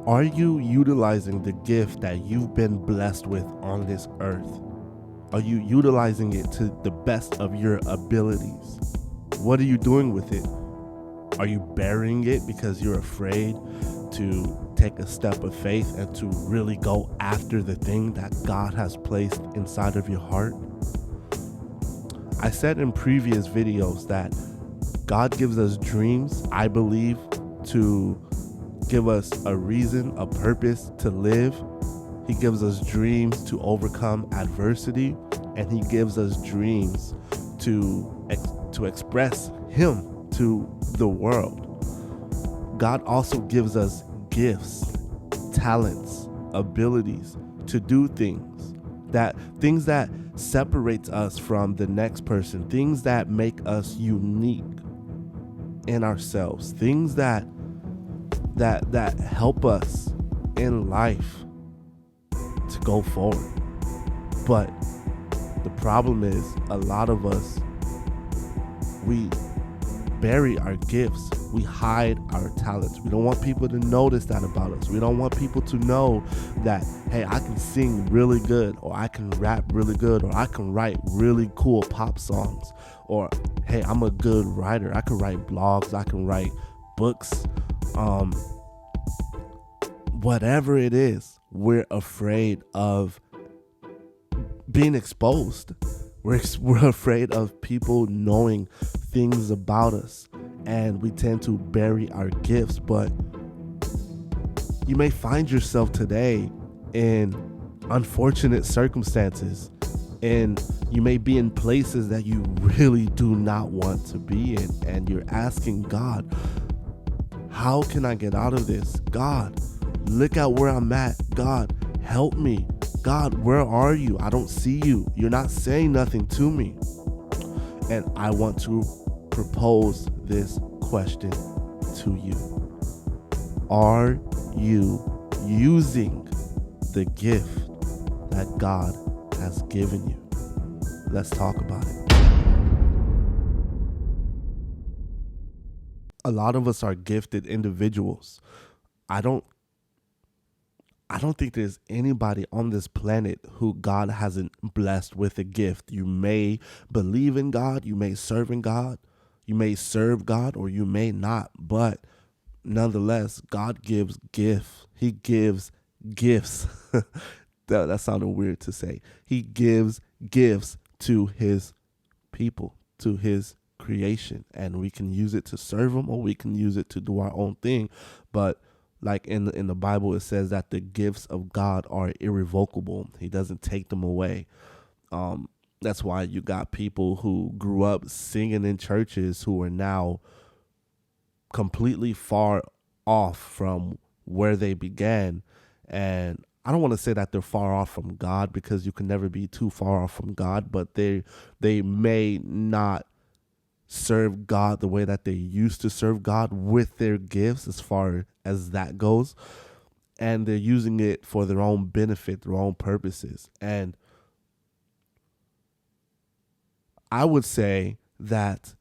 Are you utilizing the gift that you've been blessed with on this earth? Are you utilizing it to the best of your abilities? What are you doing with it? Are you burying it because you're afraid to take a step of faith and to really go after the thing that God has placed inside of your heart? I said in previous videos that God gives us dreams, I believe, to give us a reason, a purpose to live. He gives us dreams to overcome adversity, and he gives us dreams to express him to the world. God also gives us gifts, talents, abilities to do things that separates us from the next person, things that make us unique in ourselves, things that help us in life to go forward. But the problem is, a lot of us, we bury our gifts, we hide our talents. We don't want people to notice that about us. We don't want people to know that, hey, I can sing really good, or I can rap really good, or I can write really cool pop songs, or hey, I'm a good writer. I can write blogs, I can write books. Whatever it is, we're afraid of being exposed. We're afraid of people knowing things about us, and we tend to bury our gifts. But you may find yourself today in unfortunate circumstances, and you may be in places that you really do not want to be in, and you're asking God, how can I get out of this? God, look at where I'm at. God, help me. God, where are you? I don't see you. You're not saying nothing to me. And I want to propose this question to you. Are you using the gift that God has given you? Let's talk about it. A lot of us are gifted individuals. I don't think there's anybody on this planet who God hasn't blessed with a gift. You may believe in God, you may serve in God, you may serve God, or you may not. But nonetheless, God gives gifts. He gives gifts. That sounded weird to say. He gives gifts to his people, to his creation, and we can use it to serve him, or we can use it to do our own thing. But like in the Bible, it says that the gifts of God are irrevocable. He doesn't take them away. That's why you got people who grew up singing in churches who are now completely far off from where they began. And I don't want to say that they're far off from God, because you can never be too far off from God, but they may not serve God the way that they used to serve God with their gifts, as far as that goes. And they're using it for their own benefit, their own purposes. And I would say that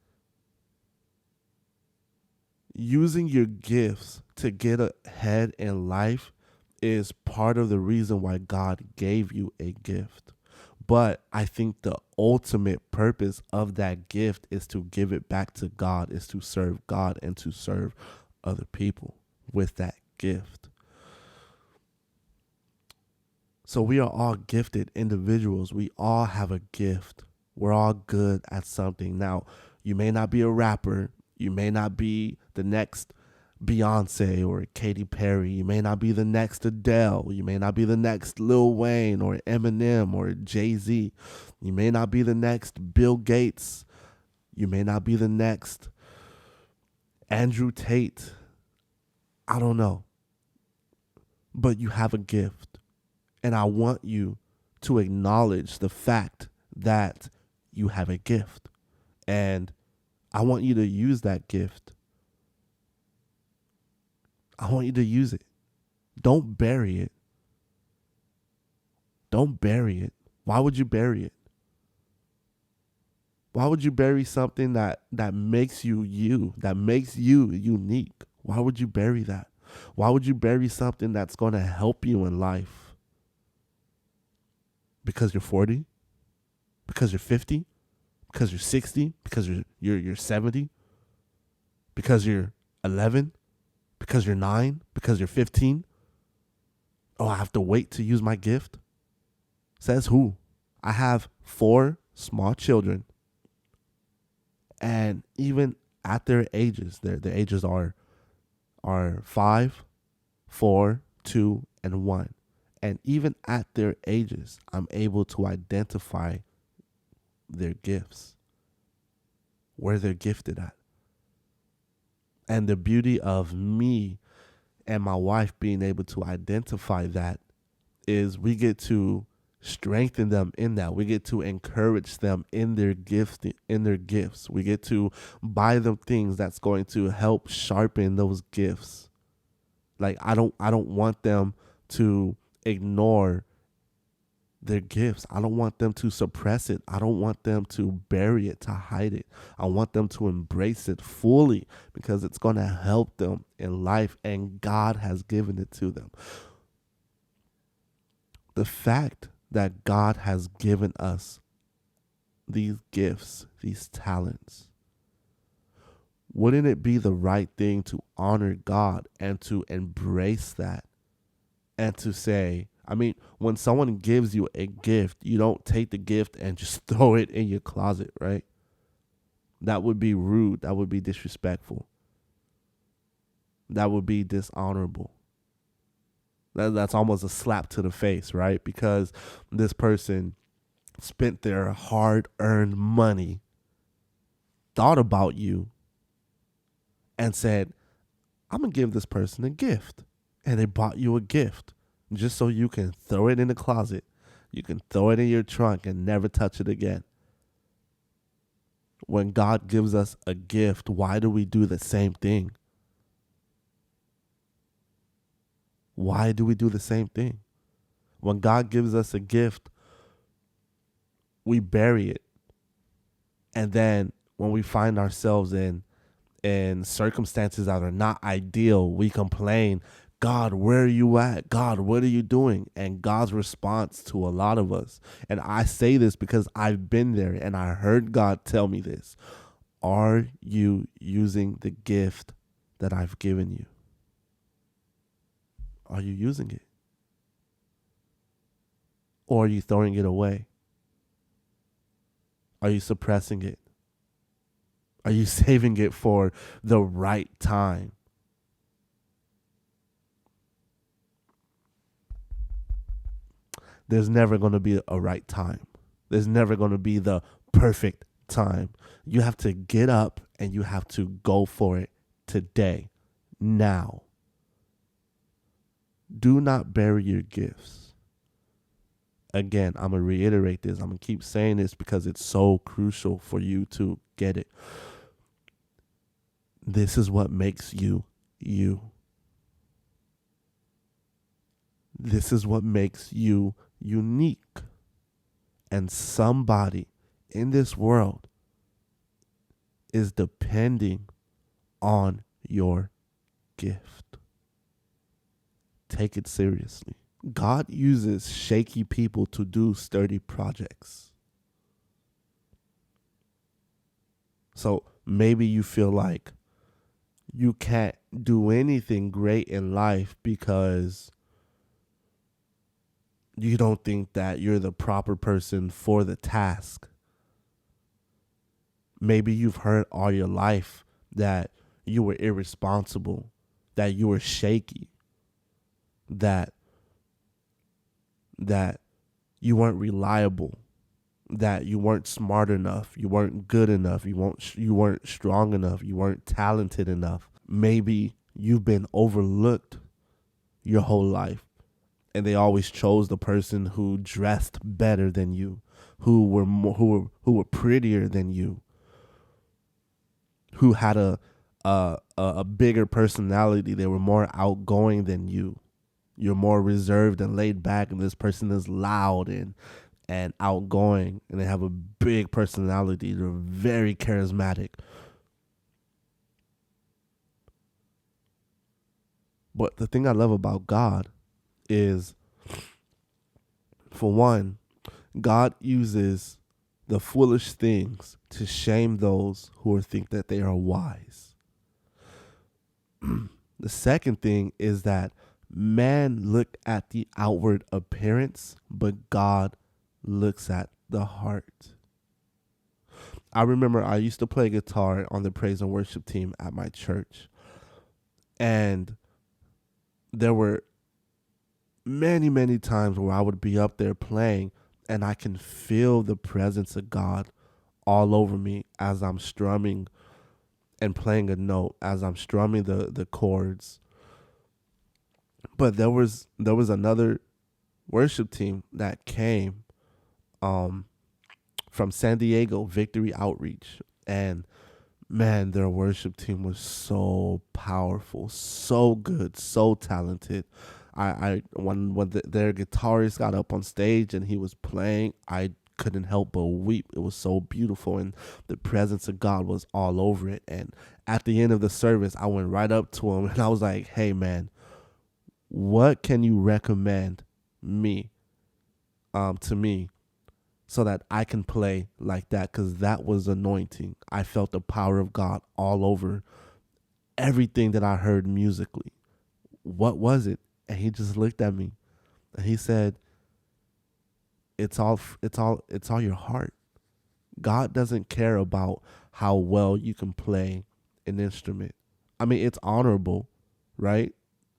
using your gifts to get ahead in life is part of the reason why God gave you a gift. But I think the ultimate purpose of that gift is to give it back to God, is to serve God and to serve other people with that gift. So we are all gifted individuals. We all have a gift. We're all good at something. Now, you may not be a rapper. You may not be the next Beyonce or Katy Perry. You may not be the next Adele. You may not be the next Lil Wayne or Eminem or Jay-Z. You may not be the next Bill Gates. You may not be the next Andrew Tate. I don't know. But you have a gift. And I want you to acknowledge the fact that you have a gift. And I want you to use that gift. I want you to use it. Don't bury it. Don't bury it. Why would you bury it? Why would you bury something that makes you you, that makes you unique? Why would you bury that? Why would you bury something that's going to help you in life? Because you're 40? Because you're 50? Because you're 60? Because you're 70? Because you're 11? Because you're 9? Because you're 15? Oh, I have to wait to use my gift? Says who? I have 4 small children, and even at their ages, their ages are 5, 4, 2, and 1. And even at their ages, I'm able to identify their gifts, where they're gifted at. And the beauty of me and my wife being able to identify that is we get to strengthen them in that. We get to encourage them in their gifts. We get to buy them things that's going to help sharpen those gifts. Like I don't want them to ignore their gifts. I don't want them to suppress it. I don't want them to bury it, to hide it. I want them to embrace it fully because it's going to help them in life, and God has given it to them. The fact that God has given us these gifts, these talents, wouldn't it be the right thing to honor God and to embrace that and to say, I mean, when someone gives you a gift, you don't take the gift and just throw it in your closet, right? That would be rude. That would be disrespectful. That would be dishonorable. That's almost a slap to the face, right? Because this person spent their hard-earned money, thought about you, and said, I'm going to give this person a gift. And they bought you a gift just so you can throw it in the closet. You can throw it in your trunk and never touch it again. When God gives us a gift, why do we do the same thing? Why do we do the same thing? When God gives us a gift, we bury it. And then when we find ourselves in circumstances that are not ideal, we complain, God, where are you at? God, what are you doing? And God's response to a lot of us, and I say this because I've been there and I heard God tell me this, are you using the gift that I've given you? Are you using it? Or are you throwing it away? Are you suppressing it? Are you saving it for the right time? There's never going to be a right time. There's never going to be the perfect time. You have to get up and you have to go for it today, now. Do not bury your gifts. Again, I'm going to reiterate this. I'm going to keep saying this because it's so crucial for you to get it. This is what makes you, you. This is what makes you unique. And somebody in this world is depending on your gift. Take it seriously. God uses shaky people to do sturdy projects. So maybe you feel like you can't do anything great in life because you don't think that you're the proper person for the task. Maybe you've heard all your life that you were irresponsible, that you were shaky, that you weren't reliable, that you weren't smart enough, you weren't good enough, you weren't strong enough, you weren't talented enough. Maybe you've been overlooked your whole life, and they always chose the person who dressed better than you, who were prettier than you, who had a bigger personality. They were more outgoing than you. You're more reserved and laid back, and this person is loud and outgoing, and they have a big personality. They're very charismatic. But the thing I love about God is, for one, God uses the foolish things to shame those who think that they are wise. The second thing is that man look at the outward appearance, but God looks at the heart. I remember I used to play guitar on the praise and worship team at my church. And there were many, many times where I would be up there playing and I can feel the presence of God all over me as I'm strumming and playing a note, as I'm strumming the chords. But there was another worship team that came um, from San Diego, Victory Outreach. And man, their worship team was so powerful, so good, so talented. Their guitarist got up on stage and he was playing, I couldn't help but weep. It was so beautiful, and the presence of God was all over it. And at the end of the service, I went right up to him and I was like, "Hey, man, what can you recommend me, to me, so that I can play like that?" Because that was anointing. I felt the power of God all over everything that I heard musically. What was it? And he just looked at me and he said, it's all your heart. God doesn't care about how well you can play an instrument. I mean, it's honorable, right?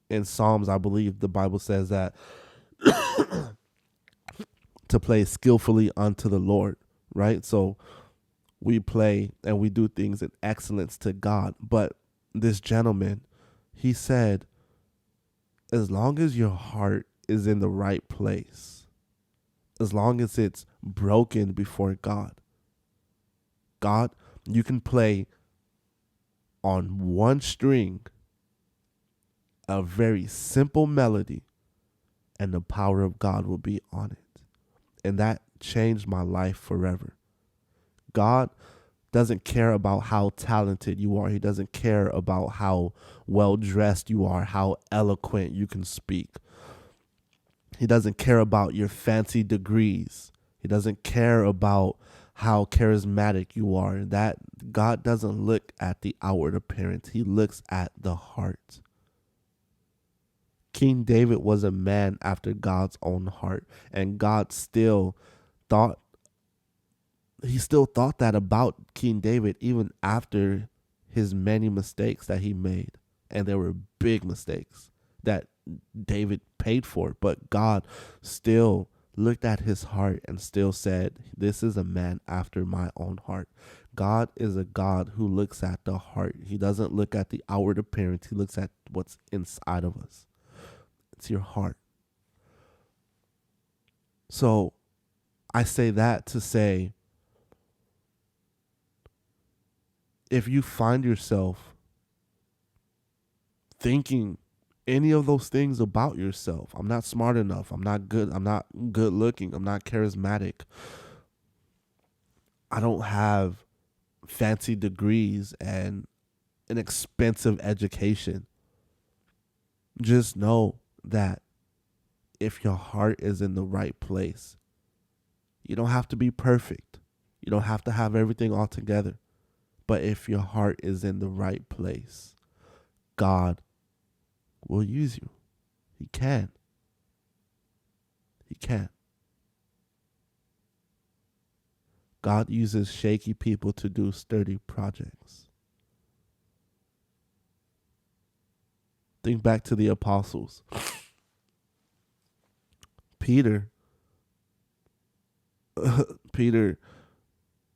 In Psalms, I believe the Bible says that to play skillfully unto the Lord, right? So we play and we do things in excellence to God. But this gentleman, he said, as long as your heart is in the right place, as long as it's broken before God, you can play on one string a very simple melody and the power of God will be on it. And that changed my life forever. God doesn't care about how talented you are. He doesn't care about how well dressed you are, how eloquent you can speak. He doesn't care about your fancy degrees. He doesn't care about how charismatic you are. That God doesn't look at the outward appearance. He looks at the heart. King David was a man after God's own heart, and God still thought that about King David even after his many mistakes that he made. And there were big mistakes that David paid for, but God still looked at his heart and still said, this is a man after my own heart. God is a God who looks at the heart. He doesn't look at the outward appearance. He looks at what's inside of us. It's your heart. So I say that to say, if you find yourself thinking any of those things about yourself, I'm not smart enough, I'm not good looking, I'm not charismatic, I don't have fancy degrees and an expensive education, just know that if your heart is in the right place, you don't have to be perfect. You don't have to have everything all together. But if your heart is in the right place, God will use you. He can. He can. God uses shaky people to do sturdy projects. Think back to the apostles. Peter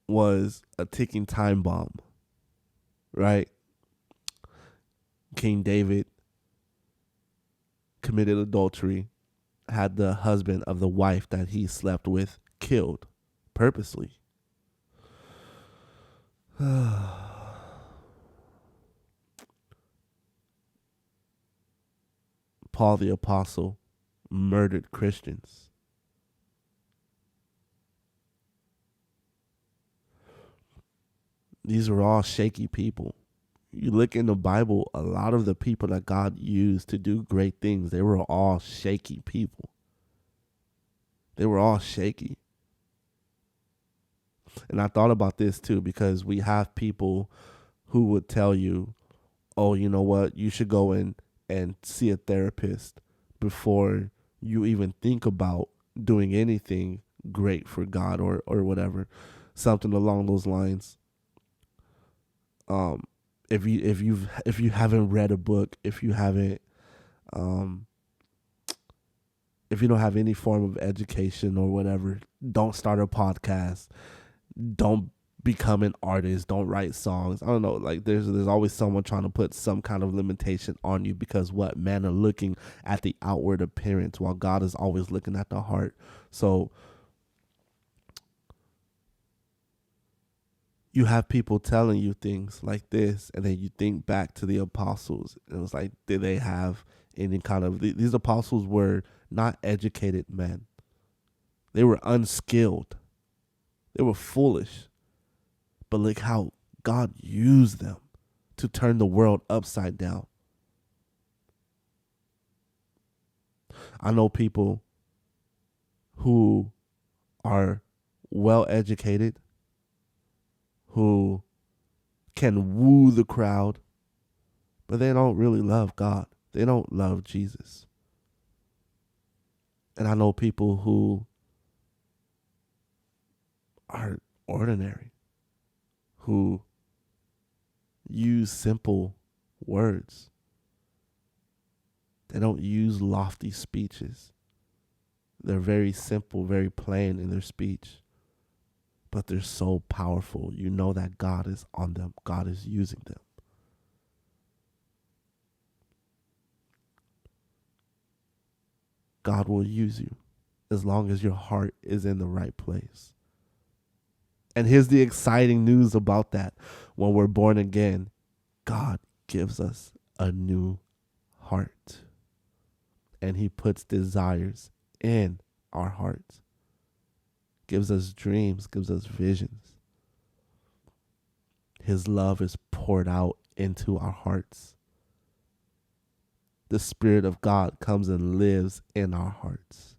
was a ticking time bomb, right? King David committed adultery, had the husband of the wife that he slept with killed purposely. Paul the apostle murdered Christians. These were all shaky people. You look in the Bible, a lot of the people that God used to do great things, they were all shaky people. They were all shaky. And I thought about this too, because we have people who would tell you, oh, you know what, you should go in and see a therapist before you even think about doing anything great for God, or whatever, something along those lines. Um, if you haven't read a book, um, if you don't have any form of education or whatever, don't start a podcast. Don't become an artist. Don't write songs. I don't know. Like there's always someone trying to put some kind of limitation on you, because what men are looking at the outward appearance, while God is always looking at the heart. So you have people telling you things like this, and then you think back to the apostles. It was like, did they have any kind of, these apostles were not educated men. They were unskilled. They were foolish. But look how God used them to turn the world upside down. I know people who are well educated, who can woo the crowd, but they don't really love God. They don't love Jesus. And I know people who are ordinary, who use simple words. They don't use lofty speeches. They're very simple, very plain in their speech, but they're so powerful. You know that God is on them. God is using them. God will use you as long as your heart is in the right place. And here's the exciting news about that. When we're born again, God gives us a new heart. And he puts desires in our hearts. Gives us dreams, gives us visions. His love is poured out into our hearts. The Spirit of God comes and lives in our hearts.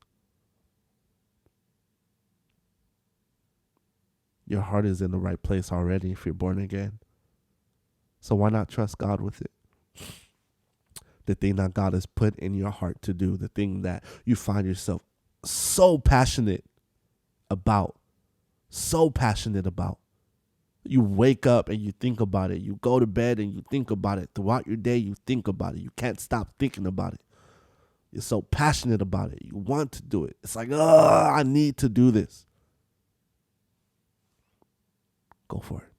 Your heart is in the right place already if you're born again. So why not trust God with it? The thing that God has put in your heart to do, the thing that you find yourself so passionate about, You wake up and you think about it. You go to bed and you think about it. Throughout your day, you think about it. You can't stop thinking about it. You're so passionate about it. You want to do it. It's like, I need to do this. Go for it.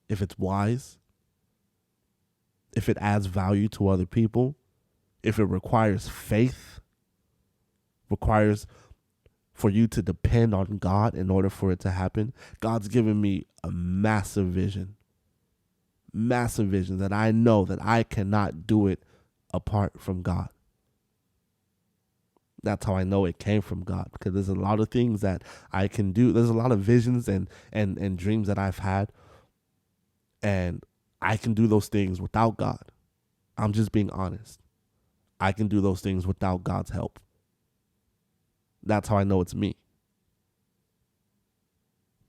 If it's wise, if it adds value to other people, if it requires faith, requires for you to depend on God in order for it to happen, God's given me a massive vision that I know that I cannot do it apart from God. That's how I know it came from God, because there's a lot of things that I can do. There's a lot of visions and dreams that I've had, and I can do those things without God. I'm just being honest. I can do those things without God's help. That's how I know it's me.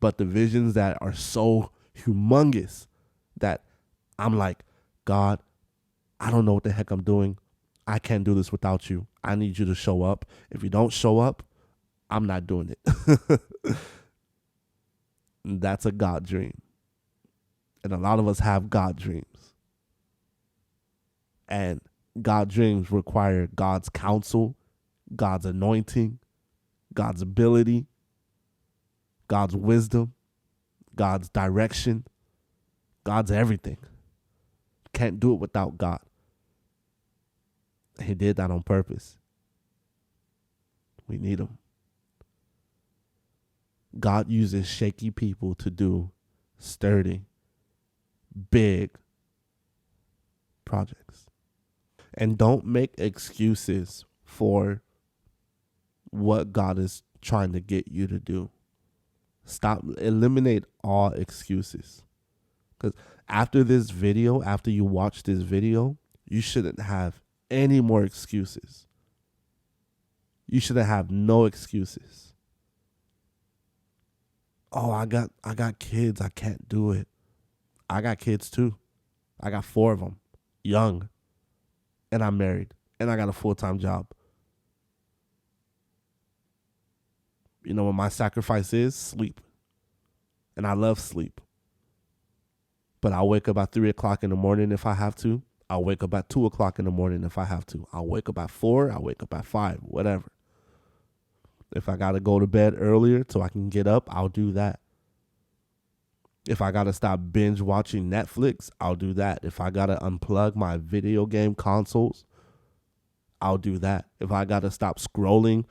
But the visions that are so humongous that I'm like, God, I don't know what the heck I'm doing. I can't do this without you. I need you to show up. If you don't show up, I'm not doing it. That's a God dream. And a lot of us have God dreams. And God dreams require God's counsel, God's anointing, God's ability, God's wisdom, God's direction, God's everything. Can't do it without God. He did that on purpose. We need him. God uses shaky people to do sturdy, big projects. And don't make excuses for what God is trying to get you to do. Eliminate all excuses. Because after this video, after you watch this video, you shouldn't have any more excuses. You shouldn't have no excuses. Oh, I got kids. I can't do it. I got kids too. I got 4 of them, young, and I'm married, and I got a full-time job. You know what my sacrifice is? Sleep. And I love sleep. But I'll wake up at 3 o'clock in the morning if I have to. I'll wake up at 2 o'clock in the morning if I have to. I'll wake up at 4. I'll wake up at 5, whatever. If I got to go to bed earlier so I can get up, I'll do that. If I got to stop binge watching Netflix, I'll do that. If I got to unplug my video game consoles, I'll do that. If I got to stop scrolling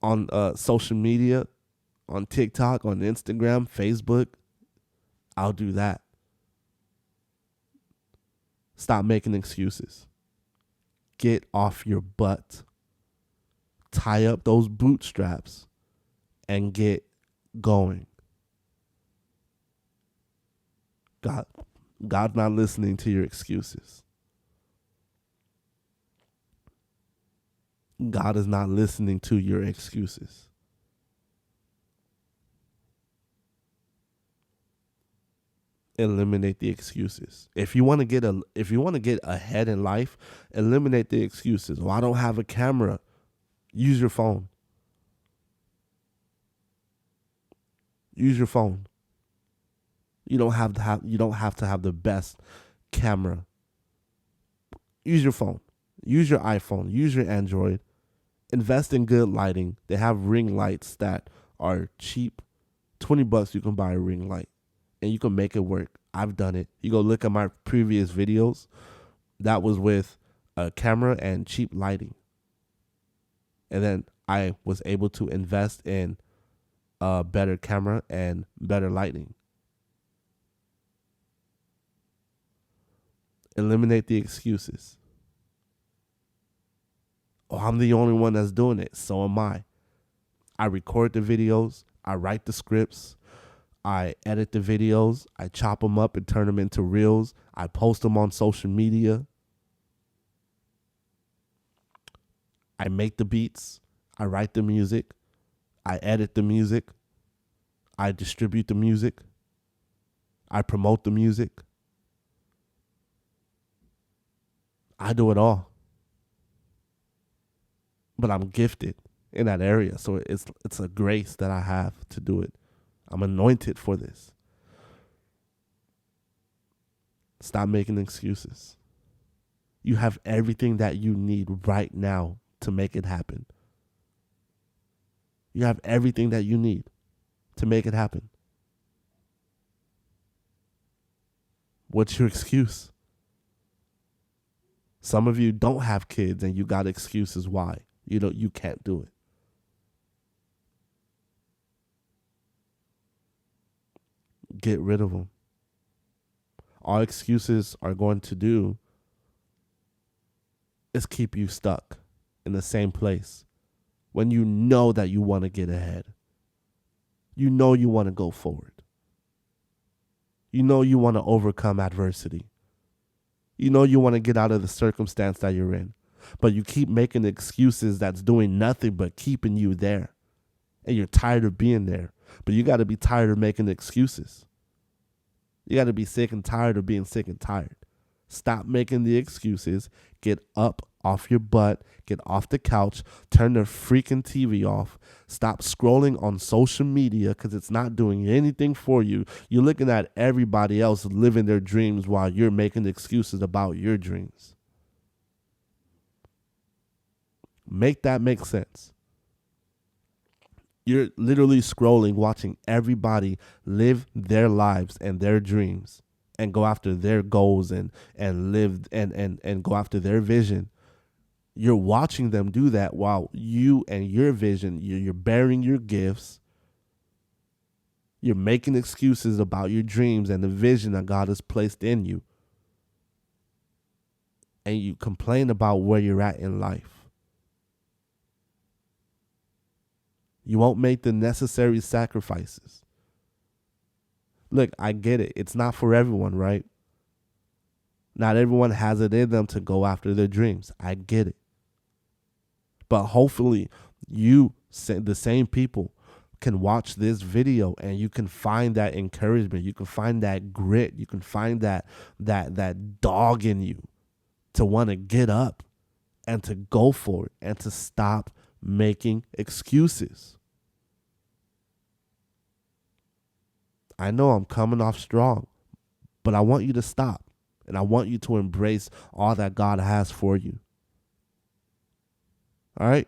on social media, on TikTok, on Instagram, Facebook, I'll do that. Stop making excuses. Get off your butt. Tie up those bootstraps and get going. God's not listening to your excuses. God is not listening to your excuses. Eliminate the excuses. If you want to get ahead in life, eliminate the excuses. Well, I don't have a camera. Use your phone. Use your phone. You don't have to have the best camera. Use your phone. Use your iPhone. Use your Android. Invest in good lighting. They have ring lights that are cheap. $20 you can buy a ring light. And you can make it work. I've done it. You go look at my previous videos. That was with a camera and cheap lighting. And then I was able to invest in a better camera and better lighting. Eliminate the excuses. Oh, I'm the only one that's doing it. So am I. I record the videos. I write the scripts. I edit the videos. I chop them up and turn them into reels. I post them on social media. I make the beats. I write the music. I edit the music. I distribute the music. I promote the music. I do it all. But I'm gifted in that area. So it's a grace that I have to do it. I'm anointed for this. Stop making excuses. You have everything that you need right now to make it happen. You have everything that you need to make it happen. What's your excuse? Some of you don't have kids and you got excuses why. You can't do it. Get rid of them. All excuses are going to do is keep you stuck in the same place when you know that you want to get ahead. You know you want to go forward. You know you want to overcome adversity. You know you want to get out of the circumstance that you're in. But you keep making excuses that's doing nothing but keeping you there. And you're tired of being there. But you got to be tired of making excuses. You got to be sick and tired of being sick and tired. Stop making the excuses. Get up off your butt. Get off the couch. Turn the freaking TV off. Stop scrolling on social media because it's not doing anything for you. You're looking at everybody else living their dreams while you're making excuses about your dreams. Make that make sense. You're literally scrolling, watching everybody live their lives and their dreams and go after their goals and live and go after their vision. You're watching them do that while you and your vision, you're bearing your gifts. You're making excuses about your dreams and the vision that God has placed in you. And you complain about where you're at in life. You won't make the necessary sacrifices. Look, I get it. It's not for everyone, right? Not everyone has it in them to go after their dreams. I get it. But hopefully the same people, can watch this video and you can find that encouragement. You can find that grit. You can find that dog in you to want to get up and to go for it and to stop making excuses. I know I'm coming off strong, but I want you to stop and I want you to embrace all that God has for you. All right?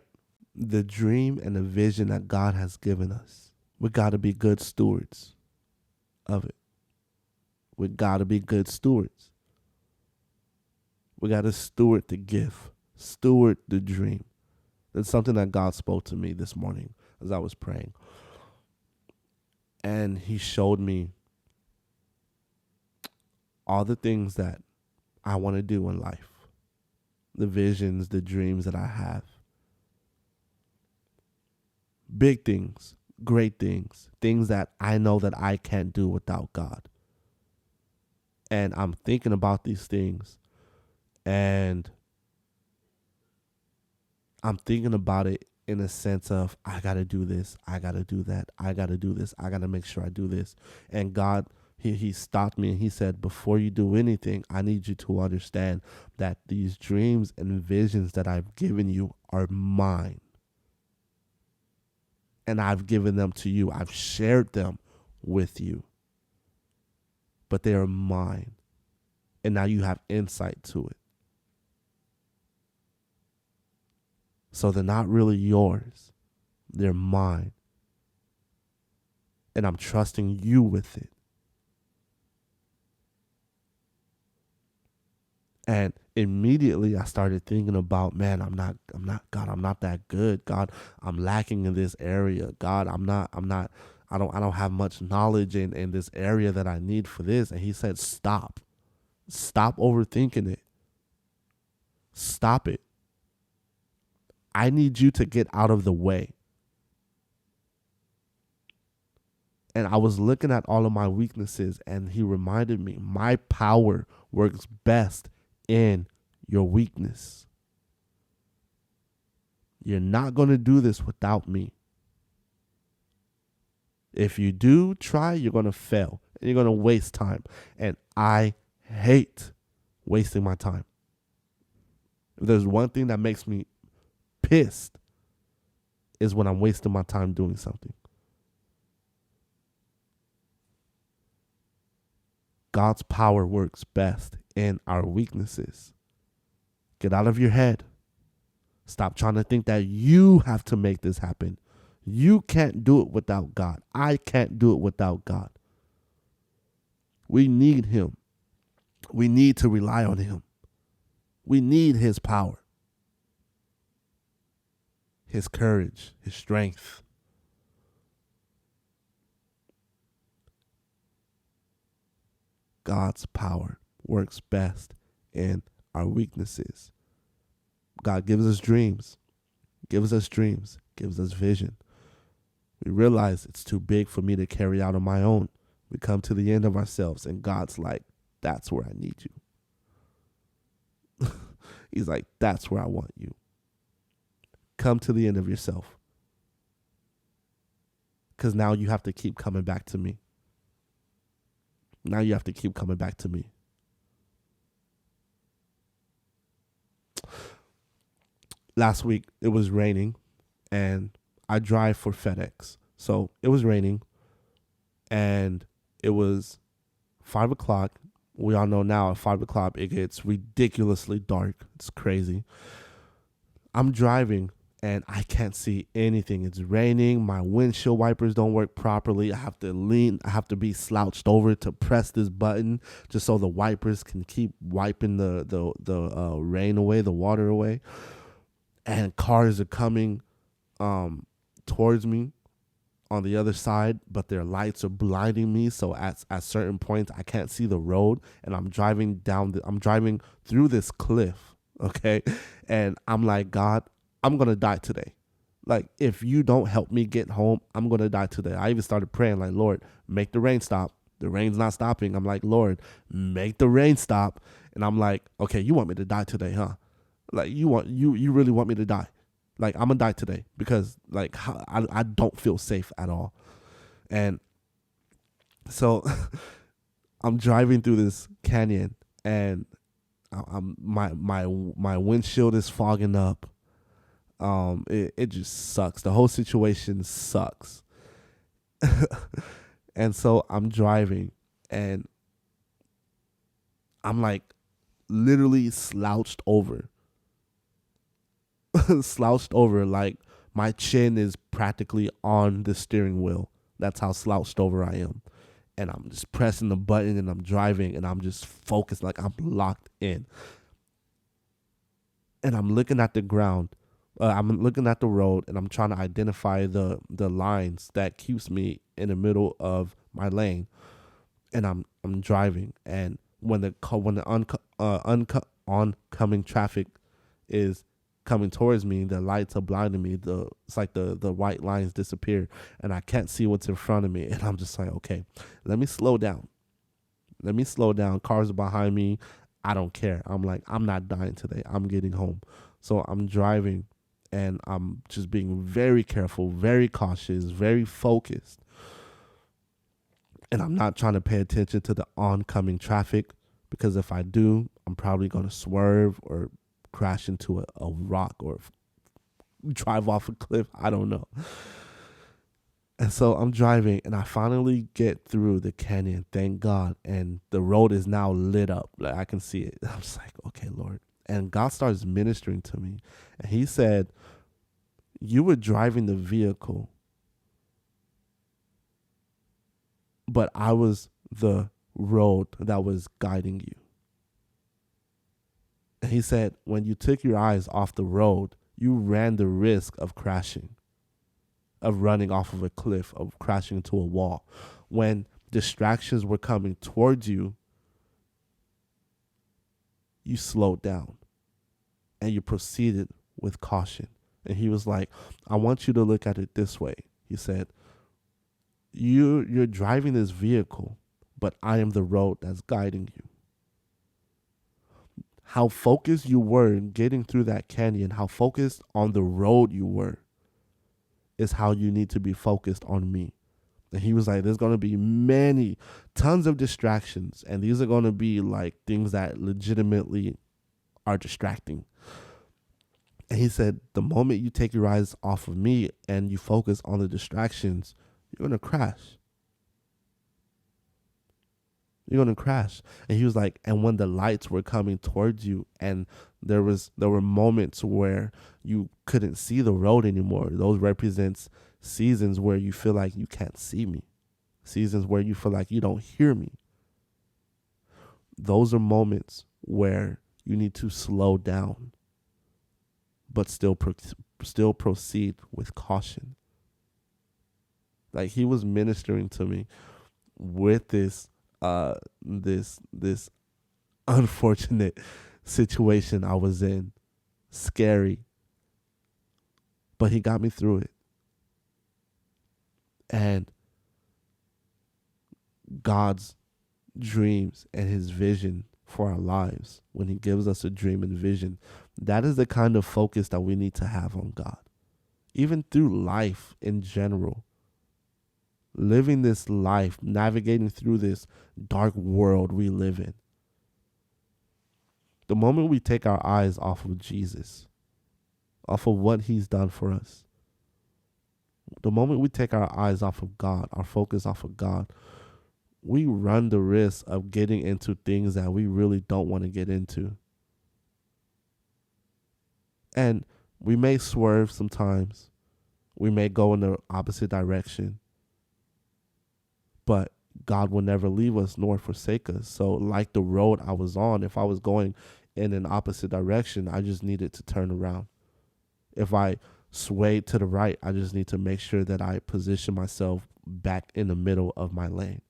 The dream and the vision that God has given us, we got to be good stewards of it. We got to be good stewards. We got to steward the gift, steward the dream. That's something that God spoke to me this morning as I was praying. And he showed me all the things that I want to do in life, the visions, the dreams that I have. Big things, great things, things that I know that I can't do without God. And I'm thinking about these things and I'm thinking about it in a sense of, I got to do this, I got to do that, I got to do this, I got to make sure I do this. And God, he stopped me and he said, before you do anything, I need you to understand that these dreams and visions that I've given you are mine. And I've given them to you. I've shared them with you. But they are mine. And now you have insight to it. So they're not really yours. They're mine. And I'm trusting you with it. And immediately I started thinking about, man, I'm not that good. God, I'm lacking in this area. God, I don't have much knowledge in this area that I need for this. And he said, stop overthinking it. Stop it. I need you to get out of the way. And I was looking at all of my weaknesses and he reminded me, my power works best in your weakness. You're not going to do this without me. If you do try, you're going to fail and you're going to waste time. And I hate wasting my time. If there's one thing that makes me pissed is when I'm wasting my time doing something. God's power works best in our weaknesses. Get out of your head. Stop trying to think that you have to make this happen. You can't do it without God. I can't do it without God. We need him. We need to rely on him. We need his power, his courage, his strength. God's power works best in our weaknesses. God gives us dreams, gives us vision. We realize it's too big for me to carry out on my own. We come to the end of ourselves and God's like, that's where I need you. He's like, that's where I want you. Come to the end of yourself. Because now you have to keep coming back to me. Now you have to keep coming back to me. Last week, it was raining, and I drive for FedEx. So it was raining, and it was 5 o'clock. We all know now at 5 o'clock, it gets ridiculously dark. It's crazy. I'm driving, and I can't see anything. It's raining. My windshield wipers don't work properly. I have to lean. I have to be slouched over to press this button just so the wipers can keep wiping the rain away, the water away. And cars are coming towards me on the other side, but their lights are blinding me. So at certain points, I can't see the road, and I'm driving through this cliff. Okay, and I'm like, God, I'm going to die today. Like, if you don't help me get home, I'm going to die today. I even started praying like, Lord, make the rain stop. The rain's not stopping. I'm like, Lord, make the rain stop. And I'm like, okay, you want me to die today, huh? Like you really want me to die? Like, I'm gonna die today because like I don't feel safe at all. And so I'm driving through this canyon, and I'm my windshield is fogging up. It just sucks. The whole situation sucks. And so I'm driving, and I'm like literally slouched over. Slouched over, like my chin is practically on the steering wheel. That's how slouched over I am. And I'm just pressing the button, and I'm driving, and I'm just focused, like I'm locked in. And I'm looking at the ground. I'm looking at the road, and I'm trying to identify the lines that keeps me in the middle of my lane. And I'm driving, and when the oncoming traffic is coming towards me, the lights are blinding me. It's like the white lines disappear, and I can't see what's in front of me. And I'm just like, okay, let me slow down. Let me slow down. Cars are behind me. I don't care. I'm like, I'm not dying today. I'm getting home. So I'm driving, and I'm just being very careful, very cautious, very focused. And I'm not trying to pay attention to the oncoming traffic, because if I do, I'm probably going to swerve or crash into a rock or drive off a cliff. I don't know. And so I'm driving, and I finally get through the canyon, thank God. And the road is now lit up. Like, I can see it. I'm just like, okay, Lord. And God starts ministering to me. And he said, you were driving the vehicle, but I was the road that was guiding you. And he said, when you took your eyes off the road, you ran the risk of crashing, of running off of a cliff, of crashing into a wall. When distractions were coming towards you, you slowed down and you proceeded with caution. And he was like, I want you to look at it this way. He said, you're driving this vehicle, but I am the road that's guiding you. How focused you were in getting through that canyon, how focused on the road you were, is how you need to be focused on me. And he was like, there's going to be tons of distractions. And these are going to be like things that legitimately are distracting. And he said, the moment you take your eyes off of me and you focus on the distractions, you're going to crash. You're going to crash. And he was like, and when the lights were coming towards you, and there were moments where you couldn't see the road anymore. Those represents seasons where you feel like you can't see me. Seasons where you feel like you don't hear me. Those are moments where you need to slow down, but still proceed with caution. Like, he was ministering to me with this unfortunate situation I was in. Scary. But he got me through it. And God's dreams and his vision for our lives, when he gives us a dream and vision, that is the kind of focus that we need to have on God. Even through life in general. Living this life, navigating through this dark world we live in. The moment we take our eyes off of Jesus, off of what he's done for us, the moment we take our eyes off of God, our focus off of God, we run the risk of getting into things that we really don't want to get into. And we may swerve sometimes. We may go in the opposite direction. But God will never leave us nor forsake us. So like the road I was on, if I was going in an opposite direction, I just needed to turn around. If I swayed to the right, I just need to make sure that I position myself back in the middle of my lane.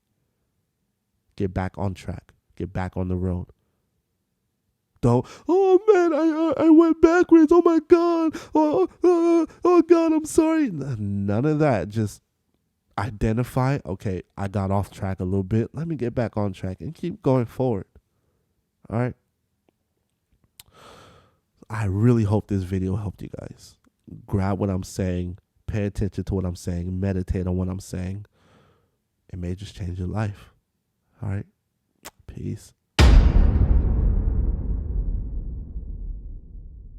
Get back on track. Get back on the road. Don't, oh man, I went backwards. Oh my God. Oh God, I'm sorry. None of that. Just, identify, okay, I got off track a little bit. Let me get back on track and keep going forward. All right. I really hope this video helped you guys. Grab what I'm saying, pay attention to what I'm saying, meditate on what I'm saying. It may just change your life. All right. Peace.